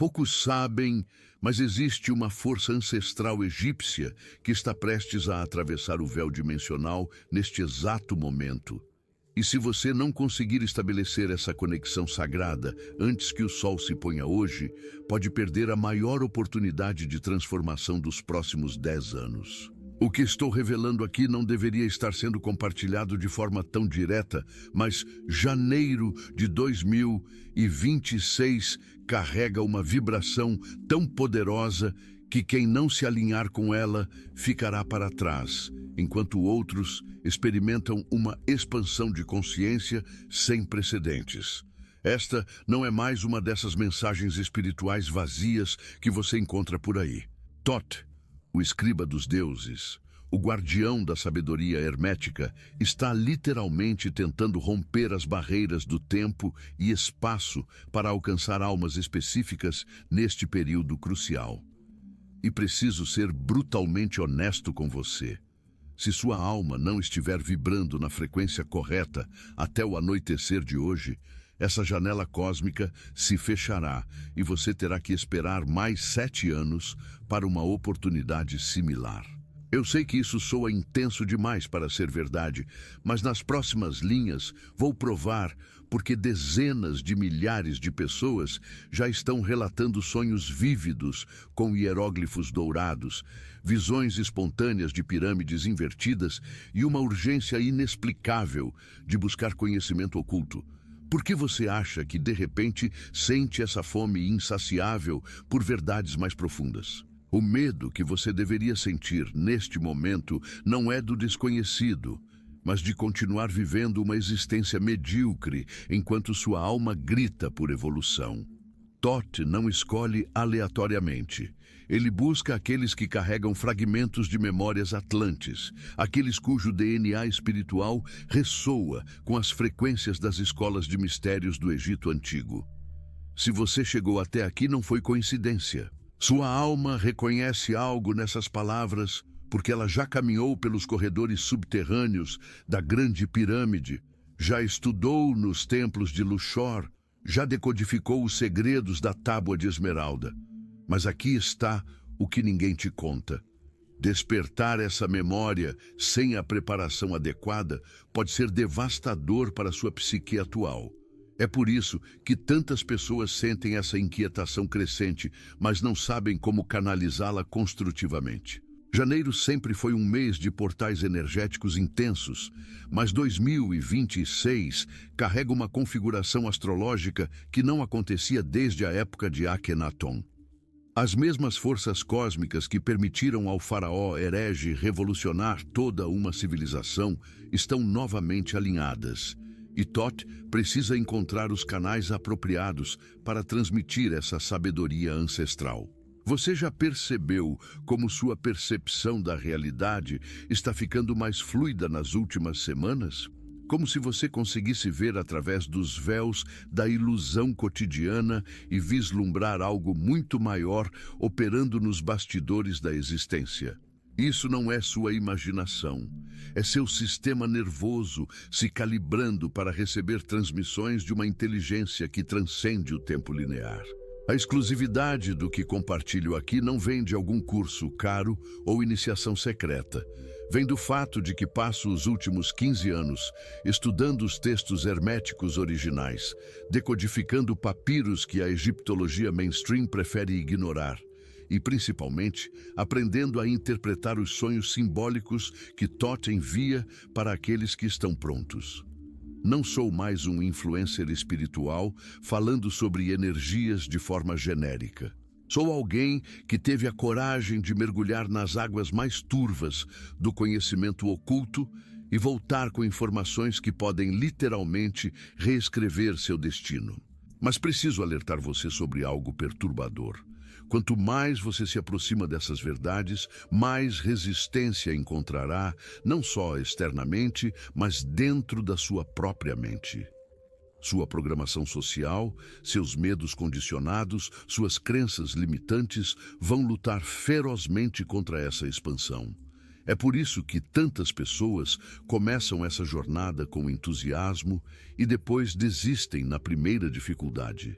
Poucos sabem, mas existe uma força ancestral egípcia que está prestes a atravessar o véu dimensional neste exato momento. E se você não conseguir estabelecer essa conexão sagrada antes que o sol se ponha hoje, pode perder a maior oportunidade de transformação dos próximos 10 anos. O que estou revelando aqui não deveria estar sendo compartilhado de forma tão direta, mas janeiro de 2026 carrega uma vibração tão poderosa que quem não se alinhar com ela ficará para trás, enquanto outros experimentam uma expansão de consciência sem precedentes. Esta não é mais uma dessas mensagens espirituais vazias que você encontra por aí. Thoth, o escriba dos deuses, o guardião da sabedoria hermética, está literalmente tentando romper as barreiras do tempo e espaço para alcançar almas específicas neste período crucial. E preciso ser brutalmente honesto com você. Se sua alma não estiver vibrando na frequência correta até o anoitecer de hoje, essa janela cósmica se fechará e você terá que esperar mais 7 anos para uma oportunidade similar. Eu sei que isso soa intenso demais para ser verdade, mas nas próximas linhas vou provar porque dezenas de milhares de pessoas já estão relatando sonhos vívidos com hieróglifos dourados, visões espontâneas de pirâmides invertidas e uma urgência inexplicável de buscar conhecimento oculto. Por que você acha que, de repente, sente essa fome insaciável por verdades mais profundas? O medo que você deveria sentir neste momento não é do desconhecido, mas de continuar vivendo uma existência medíocre enquanto sua alma grita por evolução. Thoth não escolhe aleatoriamente. Ele busca aqueles que carregam fragmentos de memórias atlantes, aqueles cujo DNA espiritual ressoa com as frequências das escolas de mistérios do Egito Antigo. Se você chegou até aqui, não foi coincidência. Sua alma reconhece algo nessas palavras porque ela já caminhou pelos corredores subterrâneos da Grande Pirâmide, já estudou nos templos de Luxor, já decodificou os segredos da Tábua de Esmeralda. Mas aqui está o que ninguém te conta. Despertar essa memória sem a preparação adequada pode ser devastador para sua psique atual. É por isso que tantas pessoas sentem essa inquietação crescente, mas não sabem como canalizá-la construtivamente. Janeiro sempre foi um mês de portais energéticos intensos, mas 2026 carrega uma configuração astrológica que não acontecia desde a época de Akhenaton. As mesmas forças cósmicas que permitiram ao faraó herege revolucionar toda uma civilização estão novamente alinhadas. E Thoth precisa encontrar os canais apropriados para transmitir essa sabedoria ancestral. Você já percebeu como sua percepção da realidade está ficando mais fluida nas últimas semanas? Como se você conseguisse ver através dos véus da ilusão cotidiana e vislumbrar algo muito maior operando nos bastidores da existência. Isso não é sua imaginação, é seu sistema nervoso se calibrando para receber transmissões de uma inteligência que transcende o tempo linear. A exclusividade do que compartilho aqui não vem de algum curso caro ou iniciação secreta. Vem do fato de que passo os últimos 15 anos estudando os textos herméticos originais, decodificando papiros que a egiptologia mainstream prefere ignorar, e principalmente aprendendo a interpretar os sonhos simbólicos que Thoth envia para aqueles que estão prontos. Não sou mais um influencer espiritual falando sobre energias de forma genérica. Sou alguém que teve a coragem de mergulhar nas águas mais turvas do conhecimento oculto e voltar com informações que podem literalmente reescrever seu destino. Mas preciso alertar você sobre algo perturbador. Quanto mais você se aproxima dessas verdades, mais resistência encontrará, não só externamente, mas dentro da sua própria mente. Sua programação social, seus medos condicionados, suas crenças limitantes vão lutar ferozmente contra essa expansão. É por isso que tantas pessoas começam essa jornada com entusiasmo e depois desistem na primeira dificuldade.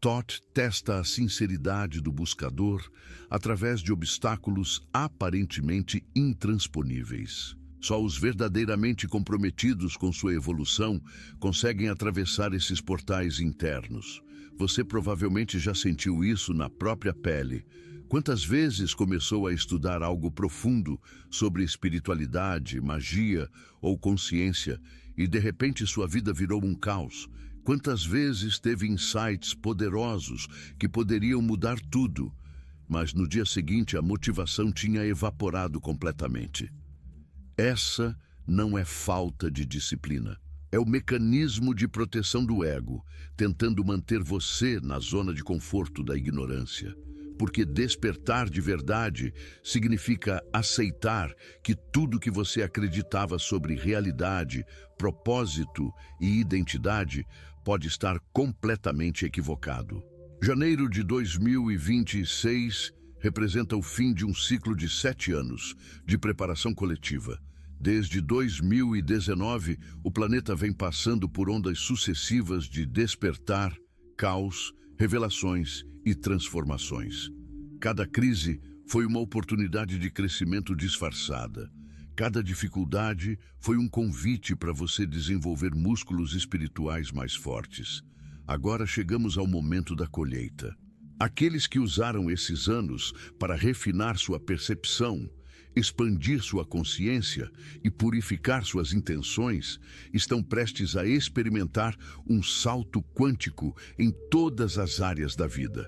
Todd testa a sinceridade do buscador através de obstáculos aparentemente intransponíveis. Só os verdadeiramente comprometidos com sua evolução conseguem atravessar esses portais internos. Você provavelmente já sentiu isso na própria pele. Quantas vezes começou a estudar algo profundo sobre espiritualidade, magia ou consciência e de repente sua vida virou um caos? Quantas vezes teve insights poderosos que poderiam mudar tudo, mas no dia seguinte a motivação tinha evaporado completamente? Essa não é falta de disciplina. É o mecanismo de proteção do ego, tentando manter você na zona de conforto da ignorância. Porque despertar de verdade significa aceitar que tudo que você acreditava sobre realidade, propósito e identidade pode estar completamente equivocado. Janeiro de 2026 representa o fim de um ciclo de 7 anos de preparação coletiva. Desde 2019, o planeta vem passando por ondas sucessivas de despertar, caos, revelações e transformações. Cada crise foi uma oportunidade de crescimento disfarçada. Cada dificuldade foi um convite para você desenvolver músculos espirituais mais fortes. Agora chegamos ao momento da colheita. Aqueles que usaram esses anos para refinar sua percepção, expandir sua consciência e purificar suas intenções, estão prestes a experimentar um salto quântico em todas as áreas da vida.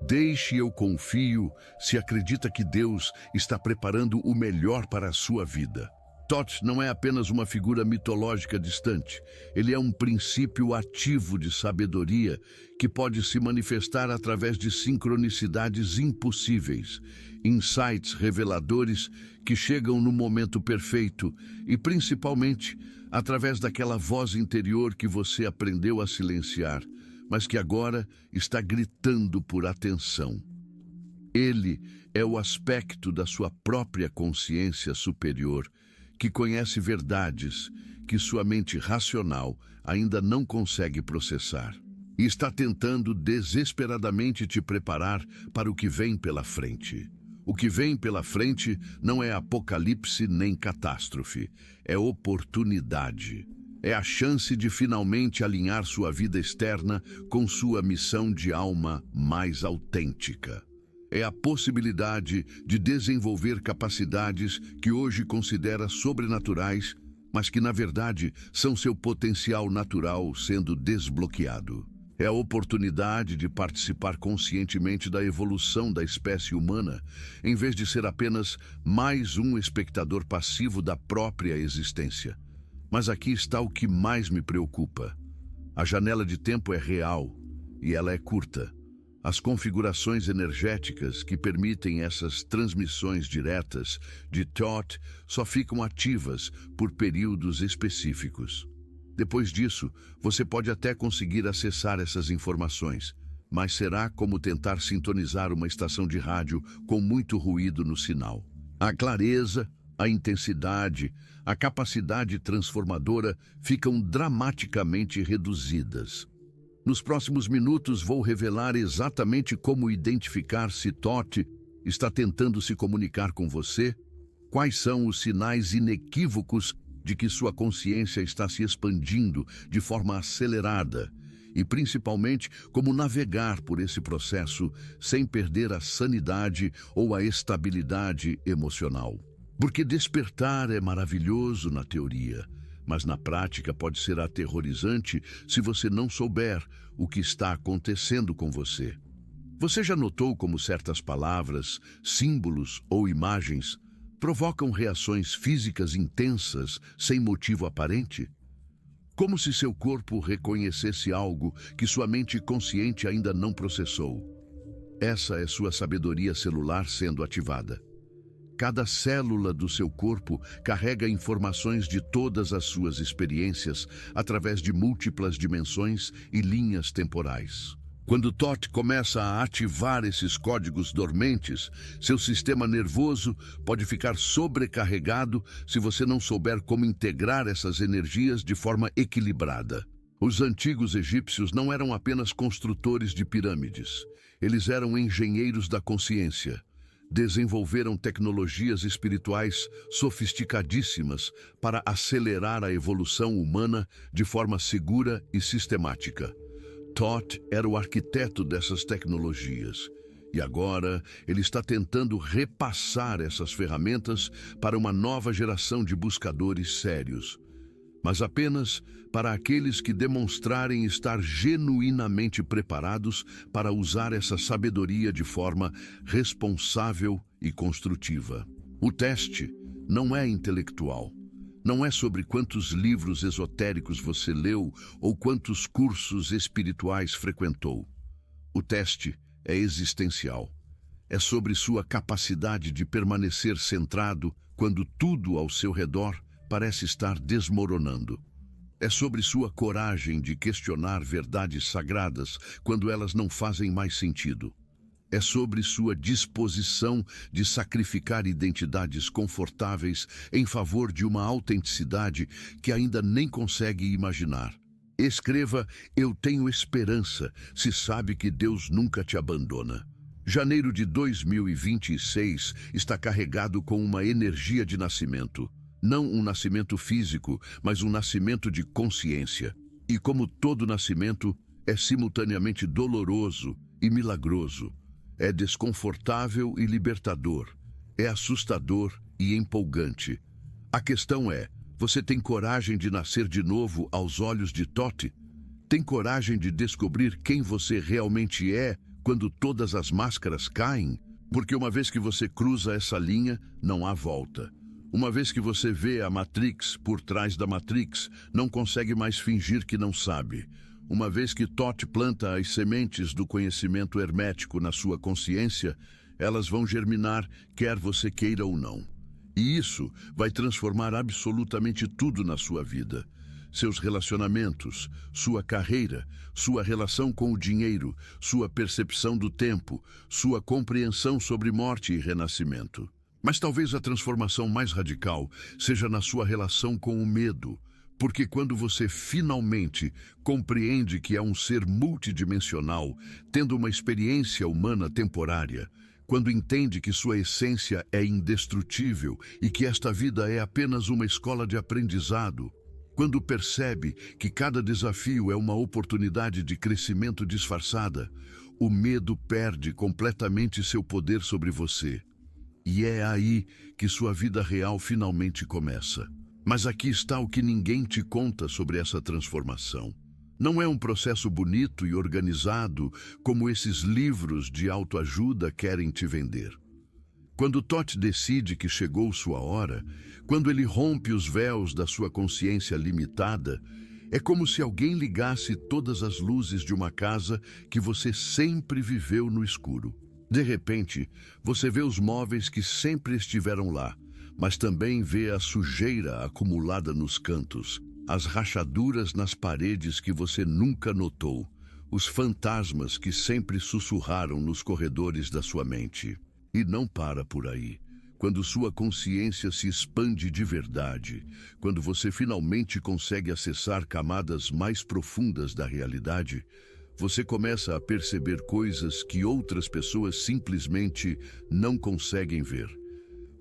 Deixe eu confio se acredita que Deus está preparando o melhor para a sua vida. Thoth não é apenas uma figura mitológica distante. Ele é um princípio ativo de sabedoria que pode se manifestar através de sincronicidades impossíveis, insights reveladores que chegam no momento perfeito e, principalmente, através daquela voz interior que você aprendeu a silenciar, mas que agora está gritando por atenção. Ele é o aspecto da sua própria consciência superior, que conhece verdades que sua mente racional ainda não consegue processar. E está tentando desesperadamente te preparar para o que vem pela frente. O que vem pela frente não é apocalipse nem catástrofe, é oportunidade. É a chance de finalmente alinhar sua vida externa com sua missão de alma mais autêntica. É a possibilidade de desenvolver capacidades que hoje considera sobrenaturais, mas que na verdade são seu potencial natural sendo desbloqueado. É a oportunidade de participar conscientemente da evolução da espécie humana, em vez de ser apenas mais um espectador passivo da própria existência. Mas aqui está o que mais me preocupa. A janela de tempo é real e ela é curta. As configurações energéticas que permitem essas transmissões diretas de Thoth só ficam ativas por períodos específicos. Depois disso, você pode até conseguir acessar essas informações, mas será como tentar sintonizar uma estação de rádio com muito ruído no sinal. A clareza, a intensidade, a capacidade transformadora ficam dramaticamente reduzidas. Nos próximos minutos vou revelar exatamente como identificar se Thoth está tentando se comunicar com você, quais são os sinais inequívocos de que sua consciência está se expandindo de forma acelerada e, principalmente, como navegar por esse processo sem perder a sanidade ou a estabilidade emocional. Porque despertar é maravilhoso na teoria, mas na prática pode ser aterrorizante se você não souber o que está acontecendo com você. Você já notou como certas palavras, símbolos ou imagens provocam reações físicas intensas sem motivo aparente? Como se seu corpo reconhecesse algo que sua mente consciente ainda não processou. Essa é sua sabedoria celular sendo ativada. Cada célula do seu corpo carrega informações de todas as suas experiências através de múltiplas dimensões e linhas temporais. Quando Thoth começa a ativar esses códigos dormentes, seu sistema nervoso pode ficar sobrecarregado se você não souber como integrar essas energias de forma equilibrada. Os antigos egípcios não eram apenas construtores de pirâmides. Eles eram engenheiros da consciência. Desenvolveram tecnologias espirituais sofisticadíssimas para acelerar a evolução humana de forma segura e sistemática. Thoth era o arquiteto dessas tecnologias. E agora ele está tentando repassar essas ferramentas para uma nova geração de buscadores sérios. Mas apenas para aqueles que demonstrarem estar genuinamente preparados para usar essa sabedoria de forma responsável e construtiva. O teste não é intelectual. Não é sobre quantos livros esotéricos você leu ou quantos cursos espirituais frequentou. O teste é existencial. É sobre sua capacidade de permanecer centrado quando tudo ao seu redor parece estar desmoronando. É sobre sua coragem de questionar verdades sagradas quando elas não fazem mais sentido. É sobre sua disposição de sacrificar identidades confortáveis em favor de uma autenticidade que ainda nem consegue imaginar. Escreva: "Eu tenho esperança", se sabe que Deus nunca te abandona. Janeiro de 2026 está carregado com uma energia de nascimento. Não um nascimento físico, mas um nascimento de consciência. E como todo nascimento, é simultaneamente doloroso e milagroso. É desconfortável e libertador. É assustador e empolgante. A questão é: você tem coragem de nascer de novo aos olhos de Thoth? Tem coragem de descobrir quem você realmente é quando todas as máscaras caem? Porque uma vez que você cruza essa linha, não há volta. Uma vez que você vê a Matrix por trás da Matrix, não consegue mais fingir que não sabe. Uma vez que Thoth planta as sementes do conhecimento hermético na sua consciência, elas vão germinar, quer você queira ou não. E isso vai transformar absolutamente tudo na sua vida. Seus relacionamentos, sua carreira, sua relação com o dinheiro, sua percepção do tempo, sua compreensão sobre morte e renascimento. Mas talvez a transformação mais radical seja na sua relação com o medo, porque quando você finalmente compreende que é um ser multidimensional, tendo uma experiência humana temporária, quando entende que sua essência é indestrutível e que esta vida é apenas uma escola de aprendizado, quando percebe que cada desafio é uma oportunidade de crescimento disfarçada, o medo perde completamente seu poder sobre você. E é aí que sua vida real finalmente começa. Mas aqui está o que ninguém te conta sobre essa transformação. Não é um processo bonito e organizado como esses livros de autoajuda querem te vender. Quando Thoth decide que chegou sua hora, quando ele rompe os véus da sua consciência limitada, é como se alguém ligasse todas as luzes de uma casa que você sempre viveu no escuro. De repente, você vê os móveis que sempre estiveram lá, mas também vê a sujeira acumulada nos cantos, as rachaduras nas paredes que você nunca notou, os fantasmas que sempre sussurraram nos corredores da sua mente. E não para por aí. Quando sua consciência se expande de verdade, quando você finalmente consegue acessar camadas mais profundas da realidade, você começa a perceber coisas que outras pessoas simplesmente não conseguem ver.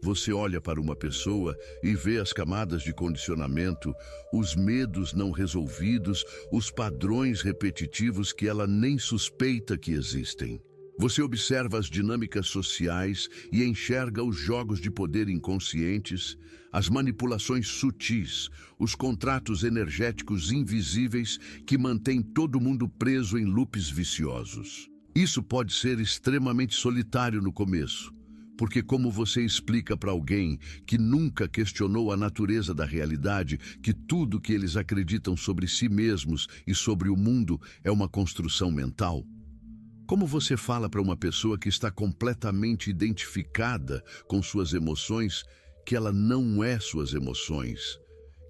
Você olha para uma pessoa e vê as camadas de condicionamento, os medos não resolvidos, os padrões repetitivos que ela nem suspeita que existem. Você observa as dinâmicas sociais e enxerga os jogos de poder inconscientes, as manipulações sutis, os contratos energéticos invisíveis que mantêm todo mundo preso em loops viciosos. Isso pode ser extremamente solitário no começo, porque como você explica para alguém que nunca questionou a natureza da realidade, que tudo que eles acreditam sobre si mesmos e sobre o mundo é uma construção mental? Como você fala para uma pessoa que está completamente identificada com suas emoções, que ela não é suas emoções,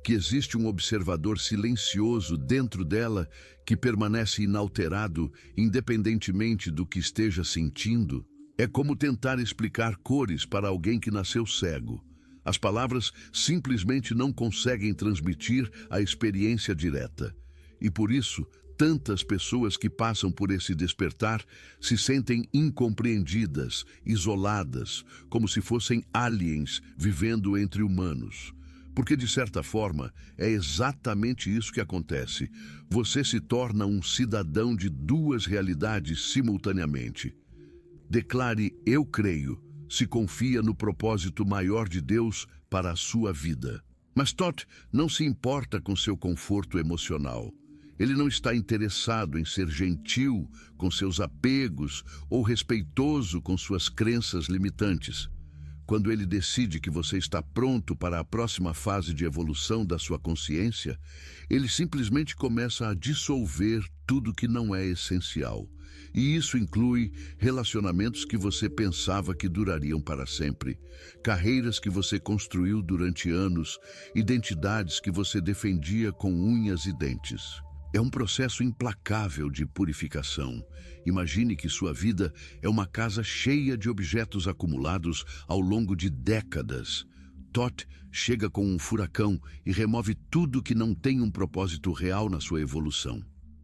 que existe um observador silencioso dentro dela que permanece inalterado, independentemente do que esteja sentindo? É como tentar explicar cores para alguém que nasceu cego. As palavras simplesmente não conseguem transmitir a experiência direta. E por isso, tantas pessoas que passam por esse despertar se sentem incompreendidas, isoladas, como se fossem aliens vivendo entre humanos. Porque, de certa forma, é exatamente isso que acontece. Você se torna um cidadão de duas realidades simultaneamente. Declare "eu creio", se confia no propósito maior de Deus para a sua vida. Mas Todd não se importa com seu conforto emocional. Ele não está interessado em ser gentil com seus apegos ou respeitoso com suas crenças limitantes. Quando ele decide que você está pronto para a próxima fase de evolução da sua consciência, ele simplesmente começa a dissolver tudo que não é essencial. E isso inclui relacionamentos que você pensava que durariam para sempre, carreiras que você construiu durante anos, identidades que você defendia com unhas e dentes. É um processo implacável de purificação. Imagine que sua vida é uma casa cheia de objetos acumulados ao longo de décadas. Todd chega com um furacão e remove tudo que não tem um propósito real na sua evolução.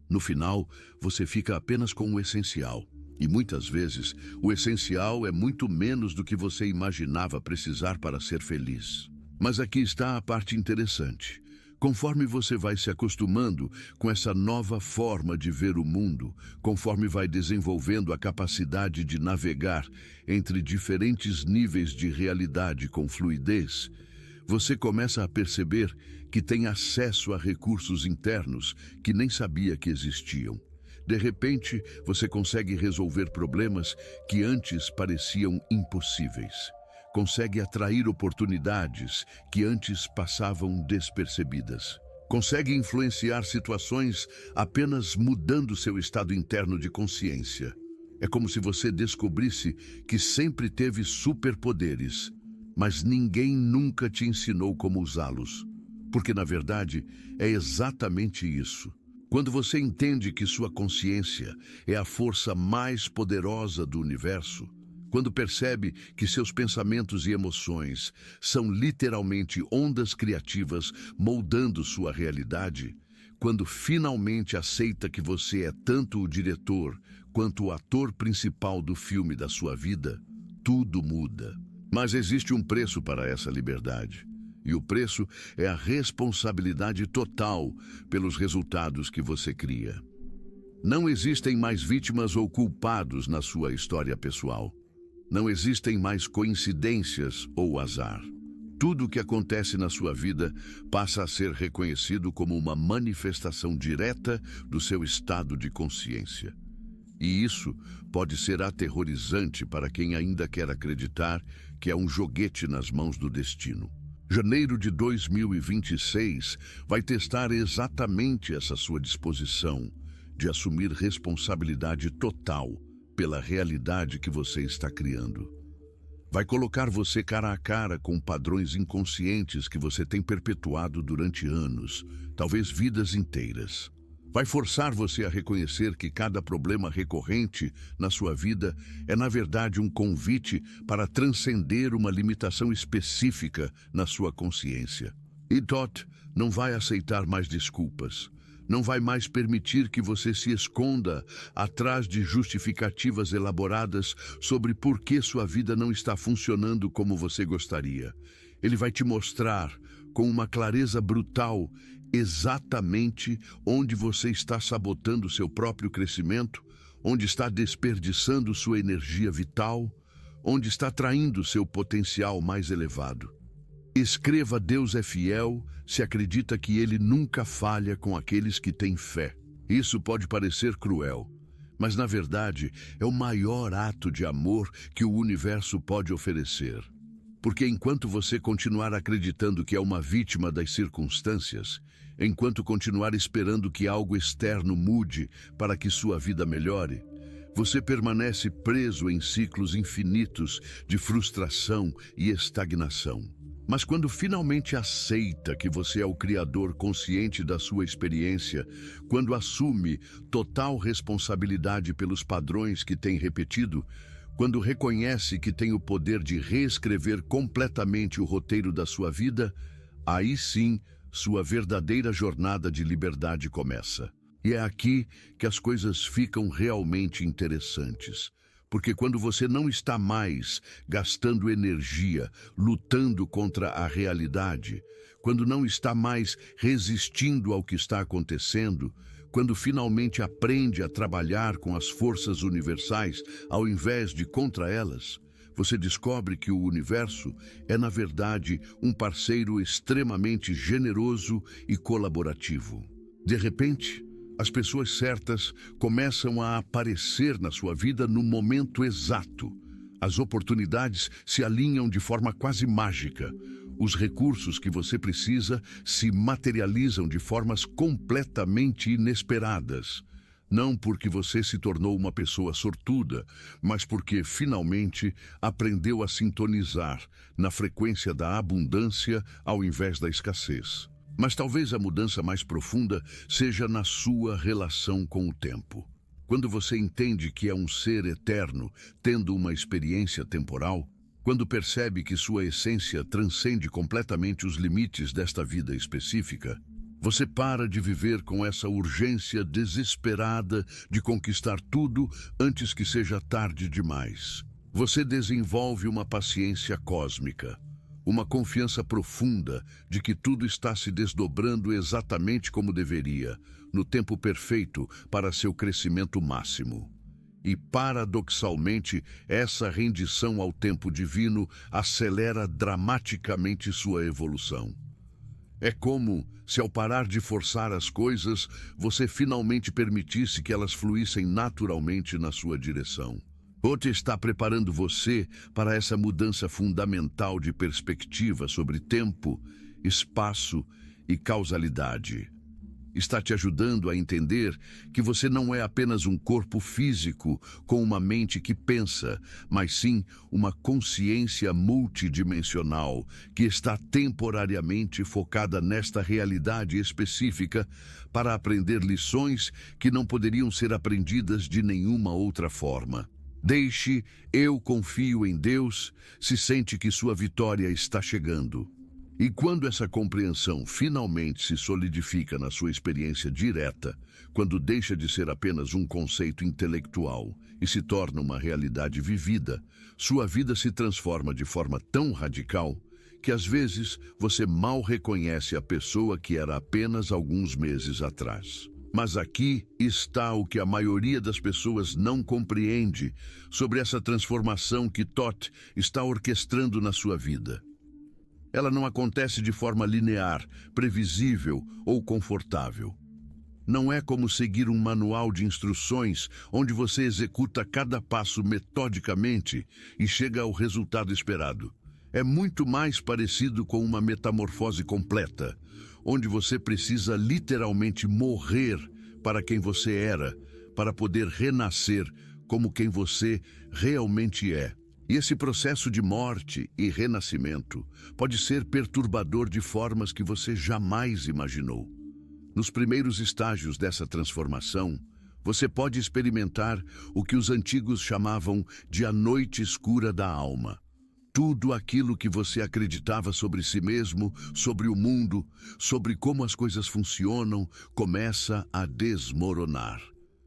No final, você fica apenas com o essencial. E muitas vezes, o essencial é muito menos do que você imaginava precisar para ser feliz. Mas aqui está a parte interessante. Conforme você vai se acostumando com essa nova forma de ver o mundo, conforme vai desenvolvendo a capacidade de navegar entre diferentes níveis de realidade com fluidez, você começa a perceber que tem acesso a recursos internos que nem sabia que existiam. De repente, você consegue resolver problemas que antes pareciam impossíveis. Consegue atrair oportunidades que antes passavam despercebidas. Consegue influenciar situações apenas mudando seu estado interno de consciência. É como se você descobrisse que sempre teve superpoderes, mas ninguém nunca te ensinou como usá-los. Porque, na verdade, é exatamente isso. Quando você entende que sua consciência é a força mais poderosa do universo, quando percebe que seus pensamentos e emoções são literalmente ondas criativas moldando sua realidade, quando finalmente aceita que você é tanto o diretor quanto o ator principal do filme da sua vida, tudo muda. Mas existe um preço para essa liberdade. E o preço é a responsabilidade total pelos resultados que você cria. Não existem mais vítimas ou culpados na sua história pessoal. Não existem mais coincidências ou azar. Tudo o que acontece na sua vida passa a ser reconhecido como uma manifestação direta do seu estado de consciência. E isso pode ser aterrorizante para quem ainda quer acreditar que é um joguete nas mãos do destino. Janeiro de 2026 vai testar exatamente essa sua disposição de assumir responsabilidade total pela realidade que você está criando. Vai colocar você cara a cara com padrões inconscientes que você tem perpetuado durante anos, talvez vidas inteiras. Vai forçar você a reconhecer que cada problema recorrente na sua vida é, na verdade, um convite para transcender uma limitação específica na sua consciência. E Todd não vai aceitar mais desculpas. Não vai mais permitir que você se esconda atrás de justificativas elaboradas sobre por que sua vida não está funcionando como você gostaria. Ele vai te mostrar, com uma clareza brutal, exatamente onde você está sabotando seu próprio crescimento, onde está desperdiçando sua energia vital, onde está traindo seu potencial mais elevado. Escreva "Deus é fiel" se acredita que ele nunca falha com aqueles que têm fé. Isso pode parecer cruel, mas na verdade é o maior ato de amor que o universo pode oferecer. Porque enquanto você continuar acreditando que é uma vítima das circunstâncias, enquanto continuar esperando que algo externo mude para que sua vida melhore, você permanece preso em ciclos infinitos de frustração e estagnação. Mas quando finalmente aceita que você é o criador consciente da sua experiência, quando assume total responsabilidade pelos padrões que tem repetido, quando reconhece que tem o poder de reescrever completamente o roteiro da sua vida, aí sim sua verdadeira jornada de liberdade começa. E é aqui que as coisas ficam realmente interessantes. Porque quando você não está mais gastando energia, lutando contra a realidade, quando não está mais resistindo ao que está acontecendo, quando finalmente aprende a trabalhar com as forças universais ao invés de contra elas, você descobre que o universo é, na verdade, um parceiro extremamente generoso e colaborativo. De repente, as pessoas certas começam a aparecer na sua vida no momento exato. As oportunidades se alinham de forma quase mágica. Os recursos que você precisa se materializam de formas completamente inesperadas. Não porque você se tornou uma pessoa sortuda, mas porque finalmente aprendeu a sintonizar na frequência da abundância ao invés da escassez. Mas talvez a mudança mais profunda seja na sua relação com o tempo. Quando você entende que é um ser eterno, tendo uma experiência temporal, quando percebe que sua essência transcende completamente os limites desta vida específica, você para de viver com essa urgência desesperada de conquistar tudo antes que seja tarde demais. Você desenvolve uma paciência cósmica, uma confiança profunda de que tudo está se desdobrando exatamente como deveria, no tempo perfeito para seu crescimento máximo. E, paradoxalmente, essa rendição ao tempo divino acelera dramaticamente sua evolução. É como se, ao parar de forçar as coisas, você finalmente permitisse que elas fluíssem naturalmente na sua direção. Ote está preparando você para essa mudança fundamental de perspectiva sobre tempo, espaço e causalidade. Está te ajudando a entender que você não é apenas um corpo físico com uma mente que pensa, mas sim uma consciência multidimensional que está temporariamente focada nesta realidade específica para aprender lições que não poderiam ser aprendidas de nenhuma outra forma. Deixe, eu confio em Deus, se sente que sua vitória está chegando. E quando essa compreensão finalmente se solidifica na sua experiência direta, quando deixa de ser apenas um conceito intelectual e se torna uma realidade vivida, sua vida se transforma de forma tão radical que às vezes você mal reconhece a pessoa que era apenas alguns meses atrás. Mas aqui está o que a maioria das pessoas não compreende sobre essa transformação que Thoth está orquestrando na sua vida. Ela não acontece de forma linear, previsível ou confortável. Não é como seguir um manual de instruções onde você executa cada passo metodicamente e chega ao resultado esperado. É muito mais parecido com uma metamorfose completa, onde você precisa literalmente morrer para quem você era, para poder renascer como quem você realmente é. E esse processo de morte e renascimento pode ser perturbador de formas que você jamais imaginou. Nos primeiros estágios dessa transformação, você pode experimentar o que os antigos chamavam de a noite escura da alma. Tudo aquilo que você acreditava sobre si mesmo, sobre o mundo, sobre como as coisas funcionam, começa a desmoronar.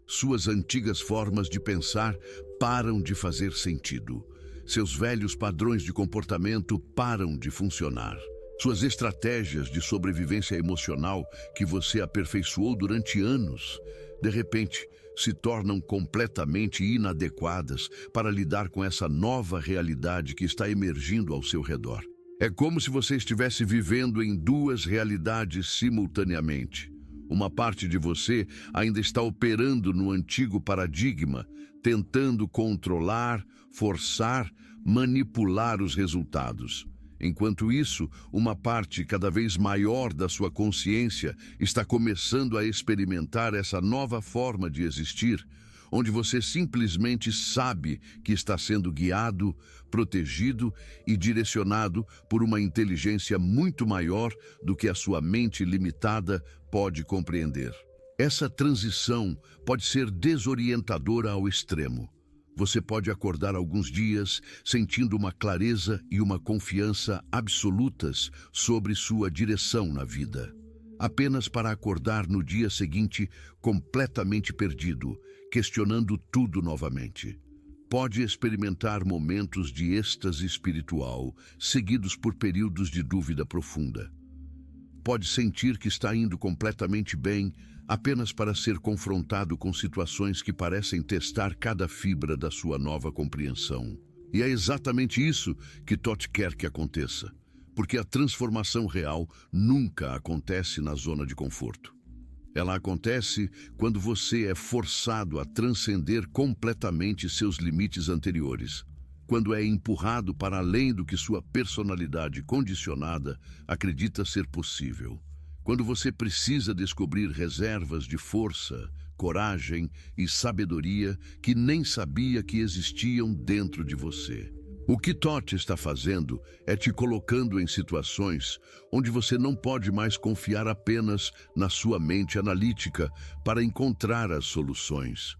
Suas antigas formas de pensar param de fazer sentido. Seus velhos padrões de comportamento param de funcionar. Suas estratégias de sobrevivência emocional que você aperfeiçoou durante anos, de repente, se tornam completamente inadequadas para lidar com essa nova realidade que está emergindo ao seu redor. É como se você estivesse vivendo em duas realidades simultaneamente. Uma parte de você ainda está operando no antigo paradigma, tentando controlar, forçar, manipular os resultados. Enquanto isso, uma parte cada vez maior da sua consciência está começando a experimentar essa nova forma de existir, onde você simplesmente sabe que está sendo guiado, protegido e direcionado por uma inteligência muito maior do que a sua mente limitada pode compreender. Essa transição pode ser desorientadora ao extremo. Você pode acordar alguns dias sentindo uma clareza e uma confiança absolutas sobre sua direção na vida, apenas para acordar no dia seguinte completamente perdido, questionando tudo novamente. Pode experimentar momentos de êxtase espiritual, seguidos por períodos de dúvida profunda. Pode sentir que está indo completamente bem, apenas para ser confrontado com situações que parecem testar cada fibra da sua nova compreensão. E é exatamente isso que Toth quer que aconteça, porque a transformação real nunca acontece na zona de conforto. Ela acontece quando você é forçado a transcender completamente seus limites anteriores, quando é empurrado para além do que sua personalidade condicionada acredita ser possível, quando você precisa descobrir reservas de força, coragem e sabedoria que nem sabia que existiam dentro de você. O que Toth está fazendo é te colocando em situações onde você não pode mais confiar apenas na sua mente analítica para encontrar as soluções.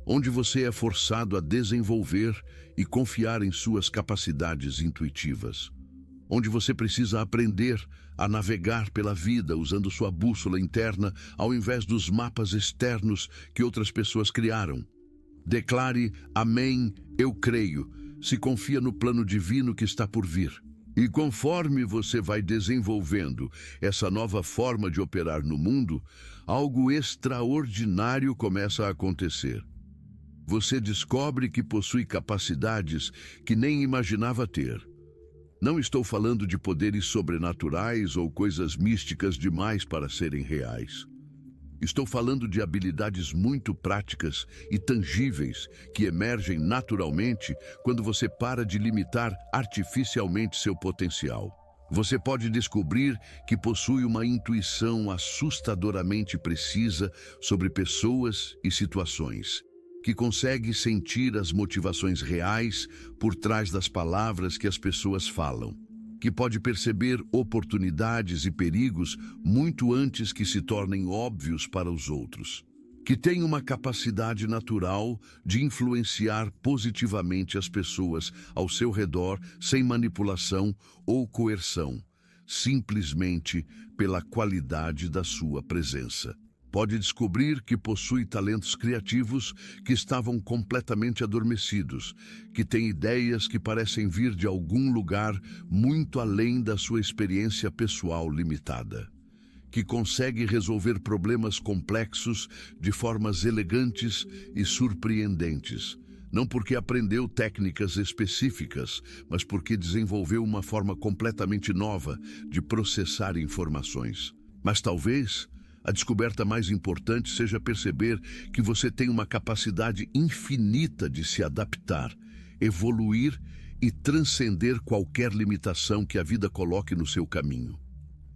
Onde você é forçado a desenvolver e confiar em suas capacidades intuitivas. Onde você precisa aprender a navegar pela vida usando sua bússola interna ao invés dos mapas externos que outras pessoas criaram. Declare: Amém, eu creio. Se confia no plano divino que está por vir. E conforme você vai desenvolvendo essa nova forma de operar no mundo, algo extraordinário começa a acontecer. Você descobre que possui capacidades que nem imaginava ter. Não estou falando de poderes sobrenaturais ou coisas místicas demais para serem reais. Estou falando de habilidades muito práticas e tangíveis que emergem naturalmente quando você para de limitar artificialmente seu potencial. Você pode descobrir que possui uma intuição assustadoramente precisa sobre pessoas e situações, que consegue sentir as motivações reais por trás das palavras que as pessoas falam, que pode perceber oportunidades e perigos muito antes que se tornem óbvios para os outros, que tem uma capacidade natural de influenciar positivamente as pessoas ao seu redor sem manipulação ou coerção, simplesmente pela qualidade da sua presença. Pode descobrir que possui talentos criativos que estavam completamente adormecidos, que tem ideias que parecem vir de algum lugar muito além da sua experiência pessoal limitada, que consegue resolver problemas complexos de formas elegantes e surpreendentes, não porque aprendeu técnicas específicas, mas porque desenvolveu uma forma completamente nova de processar informações. Mas talvez a descoberta mais importante seja perceber que você tem uma capacidade infinita de se adaptar, evoluir e transcender qualquer limitação que a vida coloque no seu caminho.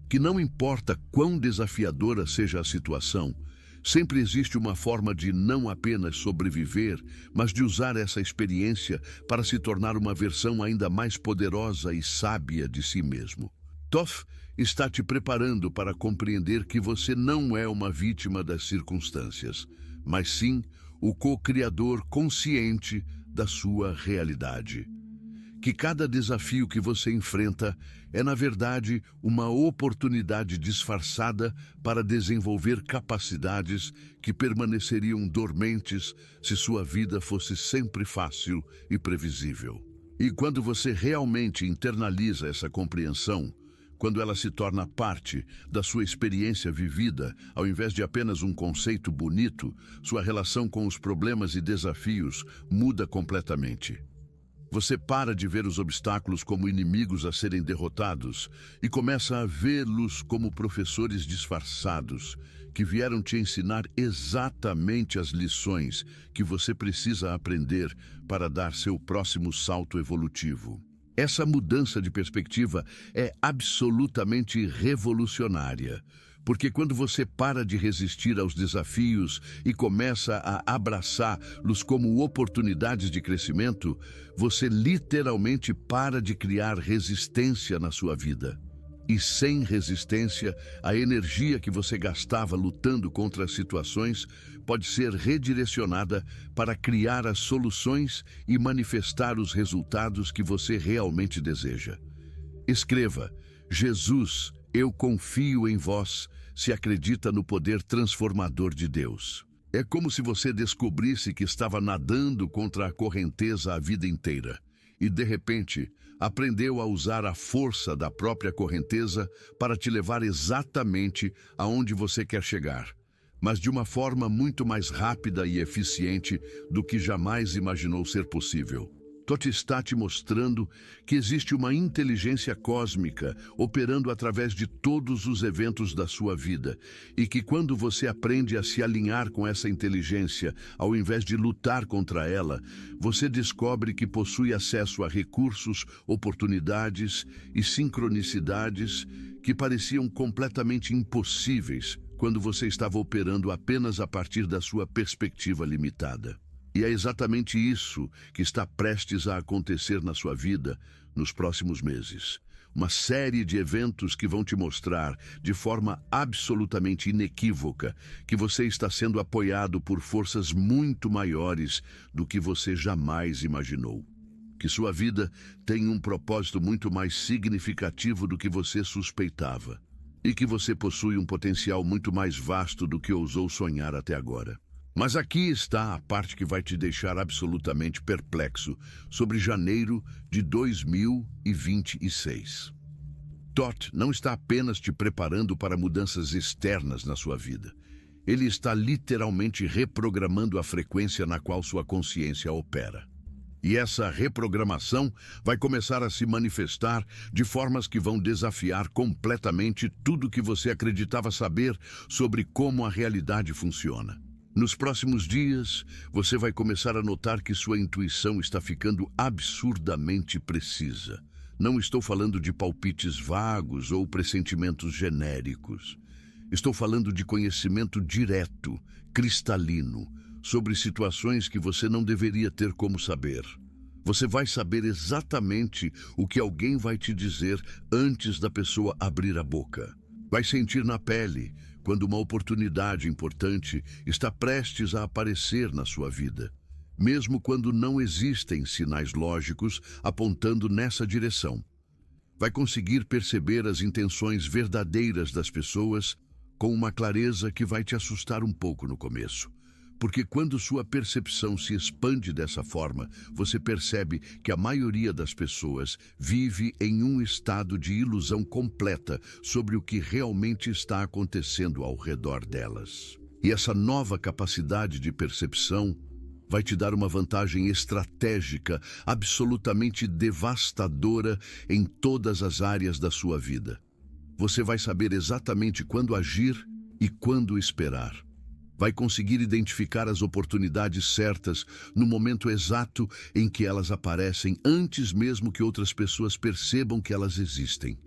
Que não importa quão desafiadora seja a situação, sempre existe uma forma de não apenas sobreviver, mas de usar essa experiência para se tornar uma versão ainda mais poderosa e sábia de si mesmo. Toth está te preparando para compreender que você não é uma vítima das circunstâncias, mas sim o co-criador consciente da sua realidade. Que cada desafio que você enfrenta é, na verdade, uma oportunidade disfarçada para desenvolver capacidades que permaneceriam dormentes se sua vida fosse sempre fácil e previsível. E quando você realmente internaliza essa compreensão, quando ela se torna parte da sua experiência vivida, ao invés de apenas um conceito bonito, sua relação com os problemas e desafios muda completamente. Você para de ver os obstáculos como inimigos a serem derrotados e começa a vê-los como professores disfarçados, que vieram te ensinar exatamente as lições que você precisa aprender para dar seu próximo salto evolutivo. Essa mudança de perspectiva é absolutamente revolucionária, porque quando você para de resistir aos desafios e começa a abraçá-los como oportunidades de crescimento, você literalmente para de criar resistência na sua vida. E sem resistência, a energia que você gastava lutando contra as situações pode ser redirecionada para criar as soluções e manifestar os resultados que você realmente deseja. Escreva: Jesus, eu confio em vós, se acredita no poder transformador de Deus. É como se você descobrisse que estava nadando contra a correnteza a vida inteira e, de repente, aprendeu a usar a força da própria correnteza para te levar exatamente aonde você quer chegar, mas de uma forma muito mais rápida e eficiente do que jamais imaginou ser possível. Totti está te mostrando que existe uma inteligência cósmica operando através de todos os eventos da sua vida e que quando você aprende a se alinhar com essa inteligência, ao invés de lutar contra ela, você descobre que possui acesso a recursos, oportunidades e sincronicidades que pareciam completamente impossíveis quando você estava operando apenas a partir da sua perspectiva limitada. E é exatamente isso que está prestes a acontecer na sua vida nos próximos meses. Uma série de eventos que vão te mostrar, de forma absolutamente inequívoca, que você está sendo apoiado por forças muito maiores do que você jamais imaginou. Que sua vida tem um propósito muito mais significativo do que você suspeitava. E que você possui um potencial muito mais vasto do que ousou sonhar até agora. Mas aqui está a parte que vai te deixar absolutamente perplexo sobre janeiro de 2026. Totti não está apenas te preparando para mudanças externas na sua vida. Ele está literalmente reprogramando a frequência na qual sua consciência opera. E essa reprogramação vai começar a se manifestar de formas que vão desafiar completamente tudo que você acreditava saber sobre como a realidade funciona. Nos próximos dias, você vai começar a notar que sua intuição está ficando absurdamente precisa. Não estou falando de palpites vagos ou pressentimentos genéricos. Estou falando de conhecimento direto, cristalino, sobre situações que você não deveria ter como saber. Você vai saber exatamente o que alguém vai te dizer antes da pessoa abrir a boca. Vai sentir na pele quando uma oportunidade importante está prestes a aparecer na sua vida, mesmo quando não existem sinais lógicos apontando nessa direção. Vai conseguir perceber as intenções verdadeiras das pessoas com uma clareza que vai te assustar um pouco no começo. Porque quando sua percepção se expande dessa forma, você percebe que a maioria das pessoas vive em um estado de ilusão completa sobre o que realmente está acontecendo ao redor delas. E essa nova capacidade de percepção vai te dar uma vantagem estratégica absolutamente devastadora em todas as áreas da sua vida. Você vai saber exatamente quando agir e quando esperar. Vai conseguir identificar as oportunidades certas no momento exato em que elas aparecem, antes mesmo que outras pessoas percebam que elas existem.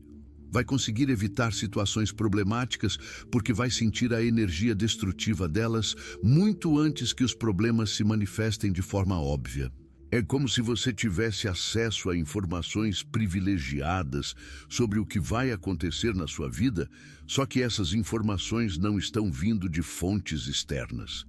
Vai conseguir evitar situações problemáticas porque vai sentir a energia destrutiva delas muito antes que os problemas se manifestem de forma óbvia. É como se você tivesse acesso a informações privilegiadas sobre o que vai acontecer na sua vida, só que essas informações não estão vindo de fontes externas.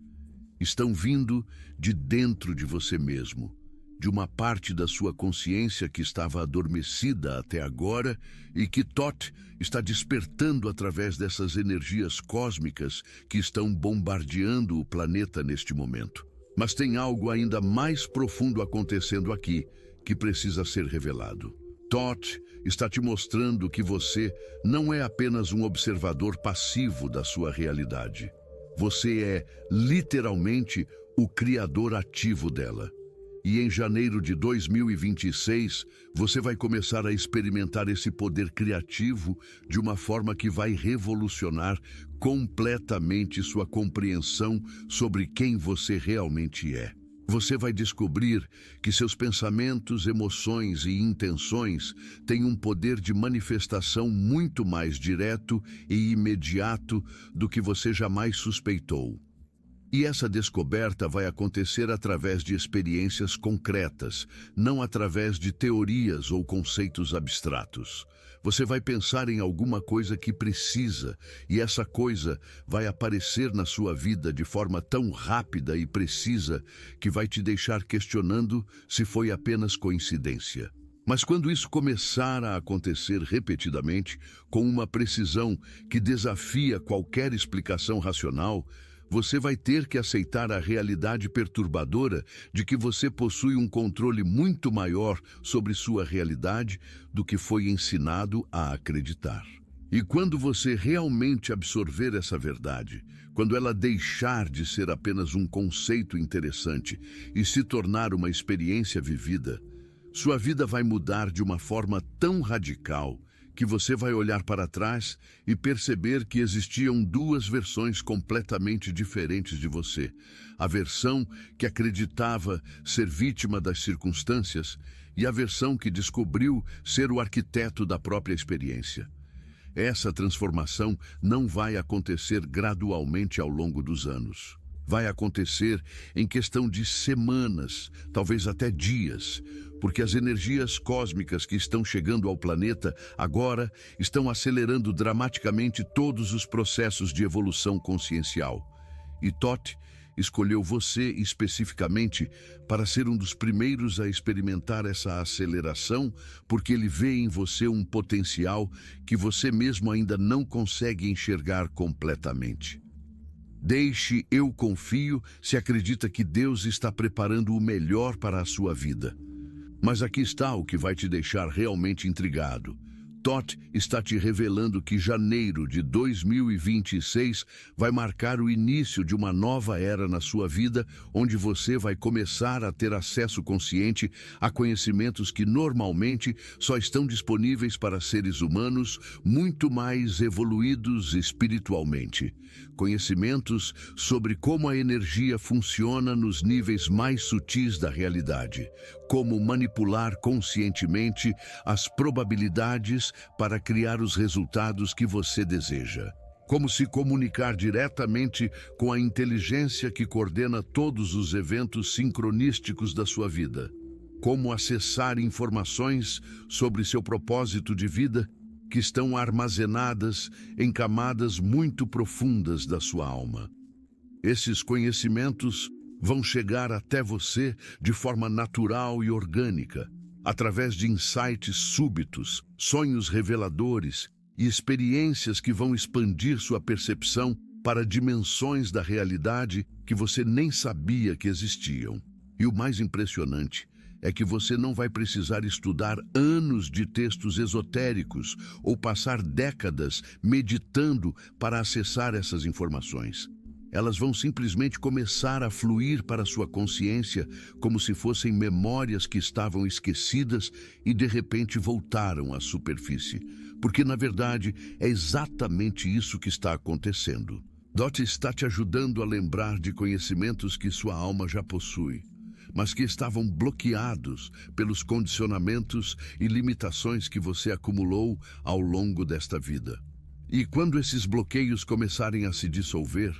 Estão vindo de dentro de você mesmo, de uma parte da sua consciência que estava adormecida até agora e que Totti está despertando através dessas energias cósmicas que estão bombardeando o planeta neste momento. Mas tem algo ainda mais profundo acontecendo aqui, que precisa ser revelado. Totti está te mostrando que você não é apenas um observador passivo da sua realidade. Você é, literalmente, o criador ativo dela. E em janeiro de 2026, você vai começar a experimentar esse poder criativo de uma forma que vai revolucionar completamente sua compreensão sobre quem você realmente é. Você vai descobrir que seus pensamentos, emoções e intenções têm um poder de manifestação muito mais direto e imediato do que você jamais suspeitou. E essa descoberta vai acontecer através de experiências concretas, não através de teorias ou conceitos abstratos. Você vai pensar em alguma coisa que precisa, e essa coisa vai aparecer na sua vida de forma tão rápida e precisa que vai te deixar questionando se foi apenas coincidência. Mas quando isso começar a acontecer repetidamente, com uma precisão que desafia qualquer explicação racional, você vai ter que aceitar a realidade perturbadora de que você possui um controle muito maior sobre sua realidade do que foi ensinado a acreditar. E quando você realmente absorver essa verdade, quando ela deixar de ser apenas um conceito interessante e se tornar uma experiência vivida, sua vida vai mudar de uma forma tão radical que você vai olhar para trás e perceber que existiam duas versões completamente diferentes de você. A versão que acreditava ser vítima das circunstâncias e a versão que descobriu ser o arquiteto da própria experiência. Essa transformação não vai acontecer gradualmente ao longo dos anos. Vai acontecer em questão de semanas, talvez até dias, porque as energias cósmicas que estão chegando ao planeta agora estão acelerando dramaticamente todos os processos de evolução consciencial. E Thoth escolheu você especificamente para ser um dos primeiros a experimentar essa aceleração, porque ele vê em você um potencial que você mesmo ainda não consegue enxergar completamente. Deixe eu confio se acredita que Deus está preparando o melhor para a sua vida. Mas aqui está o que vai te deixar realmente intrigado. Thoth está te revelando que janeiro de 2026 vai marcar o início de uma nova era na sua vida, onde você vai começar a ter acesso consciente a conhecimentos que normalmente só estão disponíveis para seres humanos muito mais evoluídos espiritualmente. Conhecimentos sobre como a energia funciona nos níveis mais sutis da realidade, como manipular conscientemente as probabilidades para criar os resultados que você deseja. Como se comunicar diretamente com a inteligência que coordena todos os eventos sincronísticos da sua vida. Como acessar informações sobre seu propósito de vida que estão armazenadas em camadas muito profundas da sua alma. Esses conhecimentos vão chegar até você de forma natural e orgânica, através de insights súbitos, sonhos reveladores e experiências que vão expandir sua percepção para dimensões da realidade que você nem sabia que existiam. E o mais impressionante é que você não vai precisar estudar anos de textos esotéricos ou passar décadas meditando para acessar essas informações. Elas vão simplesmente começar a fluir para sua consciência como se fossem memórias que estavam esquecidas e de repente voltaram à superfície. Porque, na verdade, é exatamente isso que está acontecendo. Thoth está te ajudando a lembrar de conhecimentos que sua alma já possui, mas que estavam bloqueados pelos condicionamentos e limitações que você acumulou ao longo desta vida. E quando esses bloqueios começarem a se dissolver,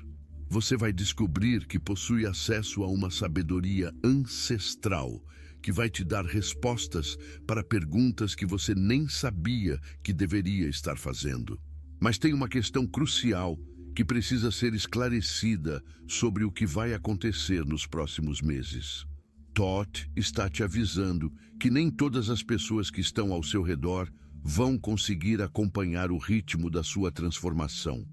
você vai descobrir que possui acesso a uma sabedoria ancestral que vai te dar respostas para perguntas que você nem sabia que deveria estar fazendo. Mas tem uma questão crucial que precisa ser esclarecida sobre o que vai acontecer nos próximos meses. Thoth está te avisando que nem todas as pessoas que estão ao seu redor vão conseguir acompanhar o ritmo da sua transformação.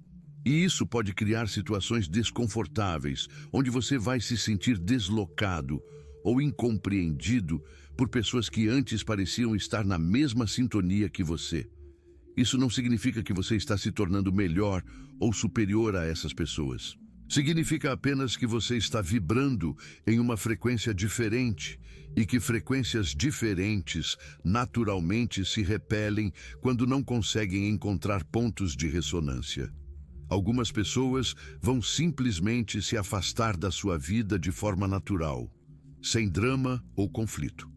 E isso pode criar situações desconfortáveis, onde você vai se sentir deslocado ou incompreendido por pessoas que antes pareciam estar na mesma sintonia que você. Isso não significa que você está se tornando melhor ou superior a essas pessoas. Significa apenas que você está vibrando em uma frequência diferente e que frequências diferentes naturalmente se repelem quando não conseguem encontrar pontos de ressonância. Algumas pessoas vão simplesmente se afastar da sua vida de forma natural, sem drama ou conflito.